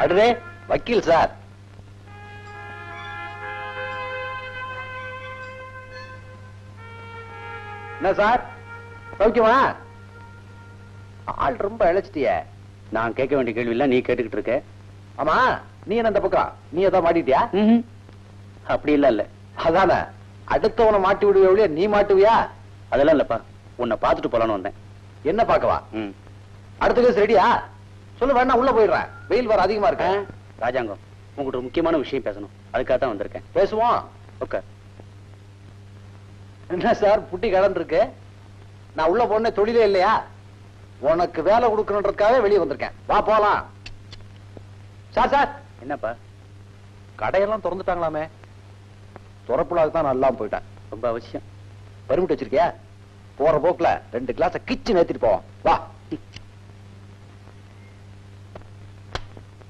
அடுவே வக்கீல் சார். என்ன சார் சௌக்கியமா? ஆள் ரொம்ப இழைச்சிட்டிய. நான் கேட்க வேண்டிய கேள்வி இல்ல, நீ கேட்டுக்கிட்டு இருக்க. ஆமா, நீ என்ன இந்த பக்கம்? நீ ஏதாவது மாட்டிட்டியா? அப்படி இல்ல. இல்ல அதான, அடுத்தவனை மாட்டி விடுவியா, நீ மாட்டுவியா? அதெல்லாம் இல்லப்பா, உன்னை பாத்துட்டு போலான்னு வந்தேன். என்ன பாக்கவா? அடுத்த கேஸ் ரெடியா? சொல்லு, வேணா உள்ள போயிடுறேன், வெயில் வர அதிகமா இருக்கு. ராஜாங்கம், உங்ககிட்ட ஒரு முக்கியமான விஷயம் பேசணும், அதுக்காக தான் வந்திருக்கேன். பேசுவோம். ஓகே. என்ன சார் புட்டி கடன் இருக்கு? நான் உள்ள போன தொழிலே இல்லையா? உனக்கு வேலை கொடுக்கணுன்றதுக்காக வெளியே வந்திருக்கேன். வா போலாம். Sir sir. என்னப்பா? கடையெல்லாம் திறந்துட்டாங்களாமே. துறப்புலாக தான் நல்லா போயிட்டேன். ரொம்ப அவசியம். பெருமிட்டு வச்சிருக்கியா? போற போக்குல 2 கிளாஸ் கிச்சு நேத்திட்டு போவோம். வா.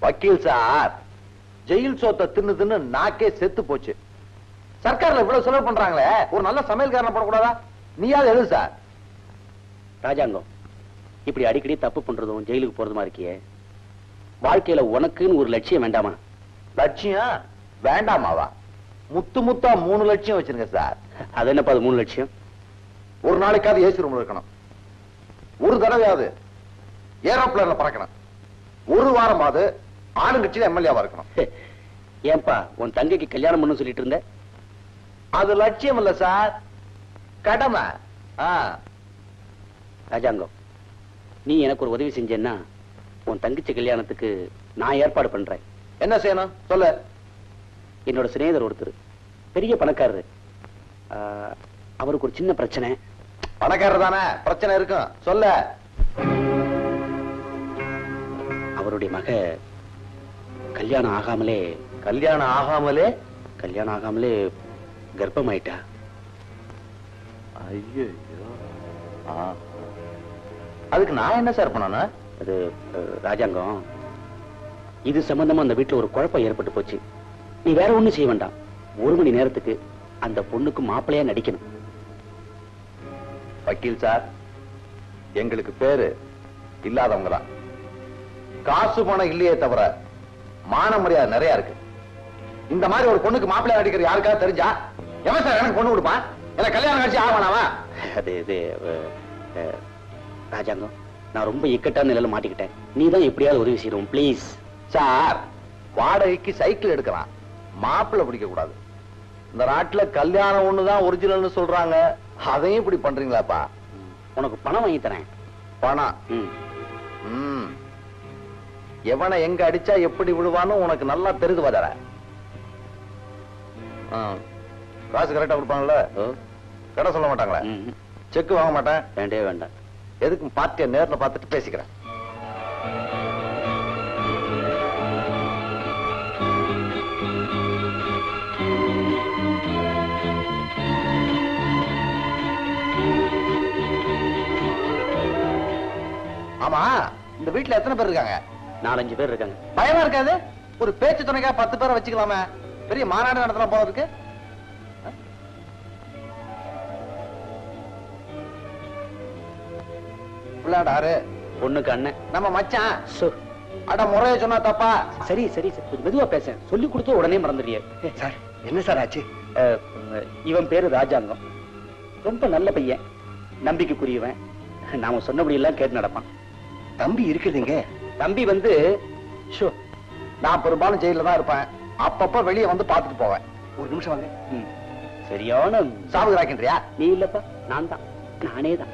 வக்கீல் சார், ஜெயில் சோத்தை தின்னு தின்னு நாக்கே செத்து போச்சு. சர்க்கார்ல இவ்வளவு செலவு பண்றாங்களே, ஒரு நல்ல சமையல்காரனை போடக்கூடாதா? நீயாவது எழுது சார். ராஜாங்கம், இப்படி அடிக்கடி தப்பு பண்றதும் ஜெயிலுக்கு போறதுமா இருக்கியே, வாழ்க்கையில உனக்குன்னு ஒரு லட்சியம் வேண்டாமா? லட்சியம் வேண்டாமாவா? முத்து முத்தா 3 லட்சியம் வச்சிருங்க சார். அது என்னப்பா அது 3 லட்சியம்? ஒரு நாளைக்காவது ஏசி ரூம்ல இருக்கணும், ஒரு தடவையாவது ஏரோப்ளேன்ல பறக்கணும், ஒரு வாரமாவது ஆளுங்கட்சியில எம்எல்ஏவா இருக்கணும். ஏன்பா உன் தங்கைக்கு கல்யாணம் பண்ணு சொல்லிட்டு இருந்த? அது லட்சியம் இல்ல சார், கடமை. ராஜாங்கம், நீ எனக்கு ஒரு உதவி செஞ்சேன்னா உன் தங்கச்சி கல்யாணத்துக்கு நான் ஏற்பாடு பண்றேன். என்ன செய்யணும் சொல்லு. என்னோட சிநேகிதர் ஒருத்தர் பெரிய பணக்காரரு, அவருக்கு ஒரு சின்ன பிரச்சனை. பணக்காரர் தானே, பிரச்சனை இருக்கும், சொல்ல. அவருடைய மக கல்யாணம் ஆகாமலே கர்ப்பமாயிட்டா. ஐயோ, அதுக்கு நான் என்ன சார் பண்ணணும்? அது ராஜாங்கம், இது சம்பந்தமா அந்த வீட்டுல ஒரு குழப்பம் ஏற்பட்டு போச்சு. நீ வேற ஒண்ணும் செய்ய வேண்டாம், 1 மணி நேரத்துக்கு அந்த பொண்ணுக்கு மாப்பிள்ளையா நடிக்கணும். வக்கீல் சார், எங்களுக்கு பேரு இல்லாதவங்க தான். காசு பணம் இல்லையே தவிர மான மரியாதை நிறைய இருக்கு. இந்த மாதிரி ஒரு பொண்ணுக்கு மாப்பிள்ளையா நடிக்கிற யாருக்காவது தெரிஞ்சா எவன் சார் எனக்கு பொண்ணு கொடுப்பான்? எனக்கு கல்யாணம் கட்சி ஆகணாவா? ராஜாங்கம், நான் ரொம்ப இக்கட்டான நிலையில மாட்டிக்கிட்டேன், நீ தான் எப்படியாவது உதவி செய்யணும் பிளீஸ். சார், வாடகைக்கு சைக்கிள் எடுக்கலாம், மாப்பிள்ளை பிடிக்க கூடாது. இந்த நாட்டுல கல்யாணம் ஒண்ணுதான் ஒரிஜினல்னு சொல்றாங்க, அதையும் இப்படி பண்றீங்களாப்பா? உனக்கு பணம் வாங்கி தரேன். பணம்? எவனை எங்க அடிச்சா எப்படி விடுவான்னு உனக்கு நல்லா தெரிந்து வர. காசு கரெக்டா கொடுப்பாங்கல்ல? கடை சொல்ல மாட்டாங்களா? செக் வாங்க மாட்டேன். வேண்டே வேண்டாம். எதுக்கும் பார்ட்டியை நேர்ல பார்த்துட்டு பேசிக்கிறேன். ஆமா, இந்த வீட்டுல எத்தனை பேர் இருக்காங்க? 4-5 பேர் இருக்காங்க. பயமா இருக்காது? ஒரு பேச்சு துணைக்கா 10 பேரை வச்சுக்கலாமே, பெரிய மாநாடு நடத்தலாம் போறதுக்கு. பிள்ளாடாரு பொண்ணுக்கு அண்ணன், நம்ம மச்சான். அட முறைய சொன்னா தப்பா? சரி சரி சரி, கொஞ்சம் மெதுவா பேச, சொல்லி கொடுத்து உடனே மறந்துடுறிய. சார், என்ன சார் ஆச்சு? இவன் பேரு ராஜாங்கம், ரொம்ப நல்ல பையன், நம்பிக்கைக்குரியவன், நாம சொன்னபடி எல்லாம் கேட்டு நடப்பான். தம்பி இருக்குதுங்க. தம்பி வந்து நான் பெரும்பாலும் ஜெயில தான் இருப்பேன், அப்பப்ப வெளியே வந்து பாத்துட்டு போவேன். ஒரு நிமிஷம் வாங்க. சரியான சாவுகிறாக்கின்றியா? நீ இல்லப்பா, நான் தான், நானே தான்.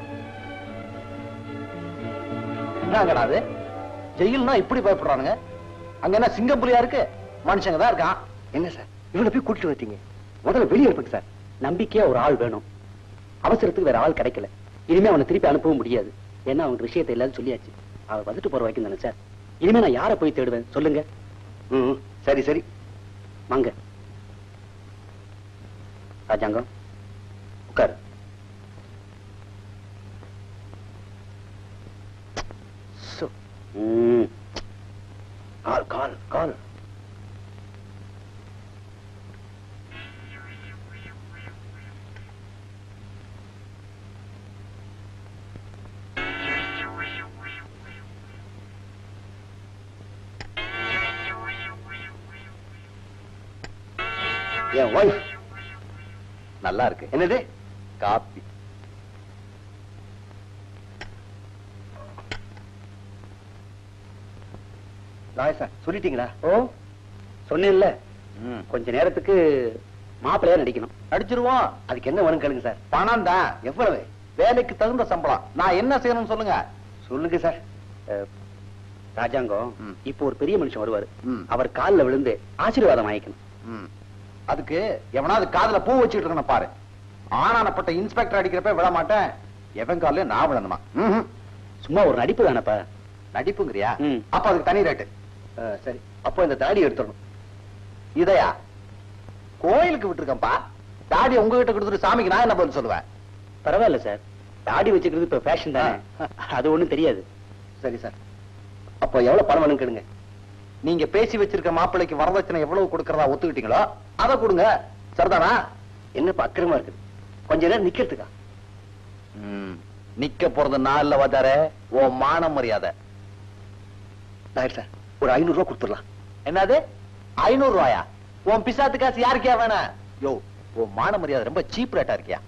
என்னங்கடா அது, ஜெயில்னா இப்படி பயப்படுறானுங்க? அங்க என்ன சிங்கப்புலியா இருக்கு? மனுஷங்க தான் இருக்கான். என்ன சார் இவனை போய் கூட்டிட்டு வந்தீங்க? முதல்ல வெளியே இருப்பேங்க சார். நம்பிக்கையா ஒரு ஆள் வேணும், அவசரத்துக்கு வேற ஆள் கிடைக்கல. இனிமே அவனை திருப்பி அனுப்பவும் முடியாது, ஏன்னா அவனுக்கு விஷயத்தை எல்லாரும் சொல்லியாச்சு. அவன் வந்துட்டு போற வரைக்கும் தானே சார். இனிமே நான் யாரை போய் தேடுவேன் சொல்லுங்க? சரி சரி வாங்க. ராஜாங்கம் உட்காரு. கால் கால் கால். என் ஒய்ஃப். நல்லா இருக்கு. என்னது? காப்பி. லாயர் சார் சொல்லிட்டீங்களா? ஓ சொன்னேன்ல, ம். கொஞ்ச நேரத்துக்கு மாப்பிள்ளையா நடிக்கணும். அடிச்சிருவோம். அதுக்கு என்ன வேணும் கேளுங்க சார். பணம் தான். எவ்வளவு? வேலைக்கு தகுந்த சம்பளம். நான் என்ன செய்யணும்னு சொல்லுங்க. சொல்லுங்க சார். ராஜாங்கம், ம். இப்போ ஒரு பெரிய மனுஷன் வருவாரு. ம். அவர் கால்ல விழுந்து ஆசீர்வாதம் வாங்கிக்கணும். ம். அதுக்கு எவனாவது காதுல பூ வச்சுட்டு இருக்கணும் பாரு. ஆனானப்பட்ட இன்ஸ்பெக்டர் அடிக்கிறப்ப விட மாட்டேன். எவன் கால நான் விழணுமா? சும்மா ஒரு நடிப்பு தானப்பா. நடிப்புங்கிறியா? ம். அப்ப அதுக்கு தனி ரேட்டு. சரி, அப்போ இந்த தாடி எடுத்துடணும். இதையா கோயிலுக்கு விட்டுருக்கப்பா. தாடி உங்ககிட்ட கொடுத்துட்டு சாமிக்கு நான் என்ன பதில் சொல்லுவேன்? பரவாயில்ல சார், தாடி வச்சுக்கிறது இப்ப ஃபேஷன் தானே. அது ஒண்ணும் தெரியாது. சரி சார், அப்போ எவ்வளவு பணம் வேணும் கேளுங்க. நீங்க பேசி வச்சிருக்க மாப்பிள்ளைக்கு வரதட்சணை எவ்வளவு கொடுக்கறதா ஒத்துக்கிட்டீங்களோ அதை கொடுங்க. சரிதானா? என்னப்பா அக்கிரமா இருக்குது? கொஞ்ச நேரம் நிக்கிறதுக்கா? நிக்க போறது நான் இல்ல வாத்தார, ஓ மான மரியாதை. லாயர் சார், ஒரு 500 ரூபாய் கொடுத்துடலாம். என்னது 500 ரூபாயா? உன் பிசாத்து காசு யாருக்கே வேணாம். யோ, உன் மான மரியாதை ரொம்ப சீப் ரேட்டா இருக்கியா?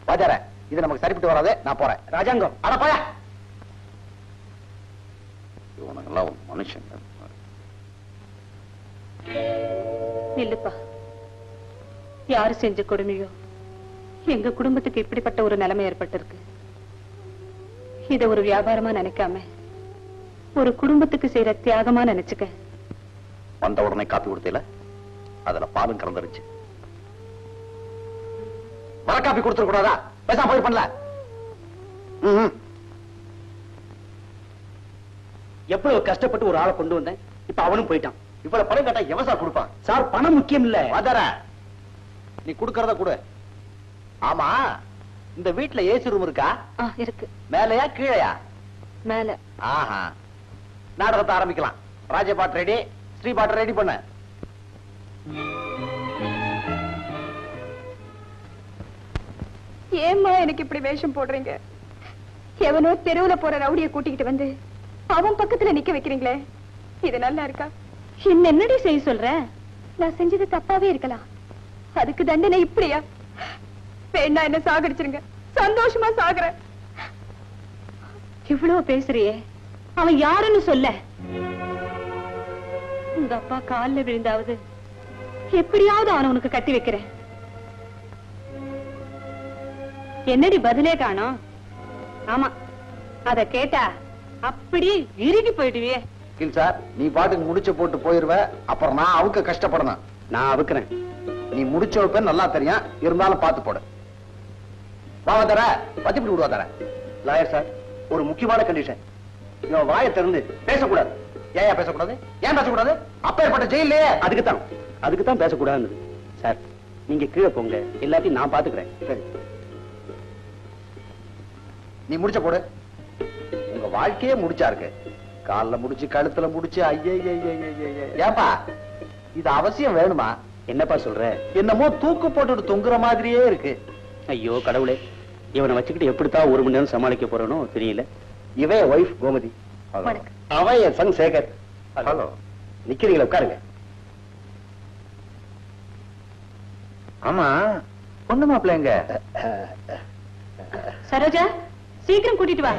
வாத்தார, இது நமக்கு சரிப்பட்டு வராது. நான் போறேன். ராஜாங்கம், அட போயா. இவனுங்கெல்லாம் ஒரு மனுஷன். நில்லுப்பா. யாரு செஞ்ச கொடுமையோ எங்க குடும்பத்துக்கு இப்படிப்பட்ட ஒரு நிலைமை ஏற்பட்டிருக்கு. இத ஒரு வியாபாரமா நினைக்காம ஒரு குடும்பத்துக்கு செய்யற தியாகமா நினைச்சுக்க. வந்த உடனே காப்பி கொடுத்தீல, அதுல பாலும் கலந்துருச்சு. வர காப்பி கொடுத்துட கூடாதா? பேசாம போய் பண்ணல. எவ்வளவு கஷ்டப்பட்டு ஒரு ஆளை கொண்டு வந்தேன், இப்ப அவனும் போயிட்டான். இவ்வளவு பணம் கேட்டா எவன் சார் கொடுப்பான்? சார், பணம் முக்கியம் இல்ல. வாதார, நீ குடுக்கறத கொடு. ஆமா, இந்த வீட்டுல ஏசி ரூம் இருக்கா? இருக்கு. மேலையா கீழையா? மேல. ஆஹா, நாடகத்தை ஆரம்பிக்கலாம். ராஜபாட் ரெடி, ஸ்ரீபாட் ரெடி பண்ண. ஏம்மா எனக்கு இப்படி வேஷம் போடுறீங்க? எவனோ தெருவுல போற ரவுடிய கூட்டிக்கிட்டு வந்து அவன் பக்கத்துல நிக்க வைக்கிறீங்களே, இது நல்லா இருக்கா? என்னடி செய்ய சொல்ற? நான் செஞ்சது தப்பாவே இருக்கலாம், அதுக்கு தண்டனை இப்படியா? வேணா என்ன சாகடிச்சிருங்க, சந்தோஷமா சாகுறேன். இவ்வளவு பேசுறியே, அவன் யாருன்னு சொல்ல. உங்க அப்பா கால்ல விழுந்தாவது எப்படியாவது அவனை உனக்கு கட்டி வைக்கிறேன். என்னடி பதிலே காணோம்? ஆமா, அத கேட்டா அப்படி இறுகி போயிடுவியே. சார், நீ பாட்டுக்கு முடிச்ச போட்டு போயிருவ, அப்புறம் நான் அவுக்க கஷ்டப்படணும். நான் அவுக்குறேன். நீ முடிச்ச வைப்பேன்னு நல்லா தெரியும், இருந்தாலும் பார்த்து போடு. வாதர பத்திப்பிடி விடுவாதர. லாயர் சார், ஒரு முக்கியமான கண்டிஷன். இவன் வாயை திறந்து பேசக்கூடாது. ஏன் பேசக்கூடாது? ஏன் பேசக்கூடாது? அப்பேற்பட்ட ஜெயிலே. அதுக்குத்தான் பேசக்கூடாது. சார், நீங்க கீழே போங்க, எல்லாத்தையும் நான் பாத்துக்கிறேன். சரி, நீ முடிச்ச போடு. உங்க வாழ்க்கையே முடிச்சா இருக்கு. கால்ல முடிச்சு, கழுத்துல முடிச்சு. ஐயே, ஏப்பா இது அவசியம் வேணுமா? என்னப்பா சொல்ற? என்னமோ தூக்கு போட்டுட்டு தொங்குற மாதிரியே இருக்கு. ஐயோ கடவுளே, இவனை வச்சுக்கிட்டு எப்படித்தான் 1 மணி நேரம் சமாளிக்க போறனோ தெரியல. இவன் ஒய்ஃப் கோமதி, அவன் என் சன் சேகர். ஹலோ, நிக்கிறீங்களா? உட்காருங்க. ஆமா, பொண்ணு மாப்பிள்ள எங்க? சரோஜா, சீக்கிரம் கூட்டிட்டு வா.